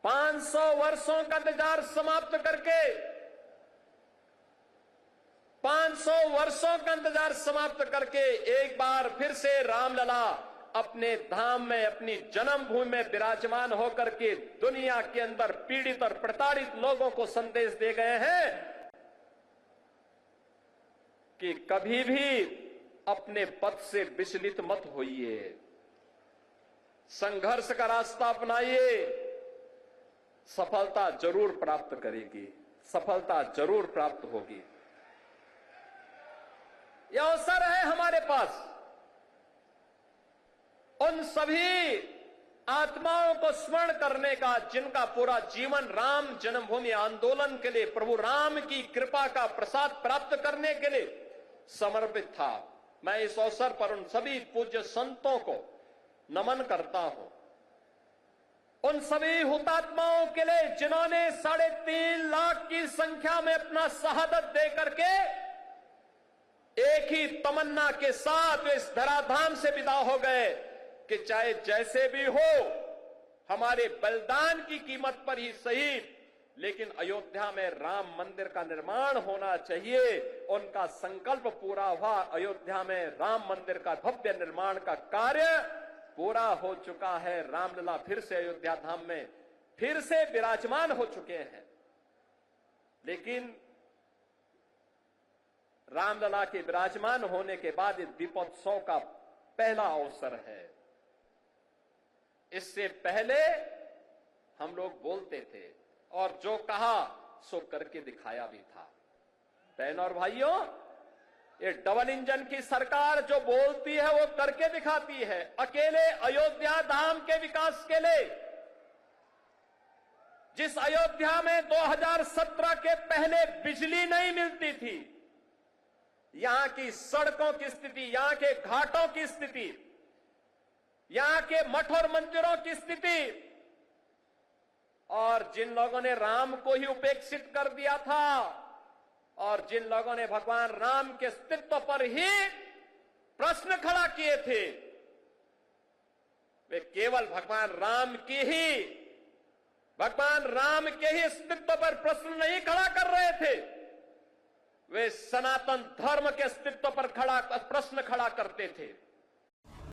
500 वर्षों का इंतजार समाप्त करके 500 वर्षों का इंतजार समाप्त करके एक बार फिर से रामलला अपने धाम में, अपनी जन्मभूमि में विराजमान होकर के दुनिया के अंदर पीड़ित और प्रताड़ित लोगों को संदेश दे गए हैं कि कभी भी अपने पथ से विचलित मत होइए, संघर्ष का रास्ता अपनाइए, सफलता जरूर प्राप्त करेगी, सफलता जरूर प्राप्त होगी। यह अवसर है हमारे पास उन सभी आत्माओं को स्मरण करने का जिनका पूरा जीवन राम जन्मभूमि आंदोलन के लिए, प्रभु राम की कृपा का प्रसाद प्राप्त करने के लिए समर्पित था। मैं इस अवसर पर उन सभी पूज्य संतों को नमन करता हूं, उन सभी हुतात्माओं के लिए जिन्होंने 3.5 लाख की संख्या में अपना शहादत दे करके एक ही तमन्ना के साथ इस धराधाम से विदा हो गए कि चाहे जैसे भी हो, हमारे बलिदान की कीमत पर ही सही, लेकिन अयोध्या में राम मंदिर का निर्माण होना चाहिए। उनका संकल्प पूरा हुआ। अयोध्या में राम मंदिर का भव्य निर्माण का कार्य पूरा हो चुका है। रामलला फिर से अयोध्या धाम में फिर से विराजमान हो चुके हैं। लेकिन रामलला के विराजमान होने के बाद इस दीपोत्सव का पहला अवसर है। इससे पहले हम लोग बोलते थे और जो कहा सो करके दिखाया भी था। बहनों और भाइयों, ये डबल इंजन की सरकार जो बोलती है वो करके दिखाती है। अकेले अयोध्या धाम के विकास के लिए, जिस अयोध्या में 2017 के पहले बिजली नहीं मिलती थी, यहां की सड़कों की स्थिति, यहां के घाटों की स्थिति, यहां के मठ और मंदिरों की स्थिति, और जिन लोगों ने राम को ही उपेक्षित कर दिया था और जिन लोगों ने भगवान राम के अस्तित्व पर ही प्रश्न खड़ा किए थे, वे केवल भगवान राम के ही अस्तित्व पर प्रश्न नहीं खड़ा कर रहे थे, वे सनातन धर्म के अस्तित्व पर प्रश्न खड़ा करते थे।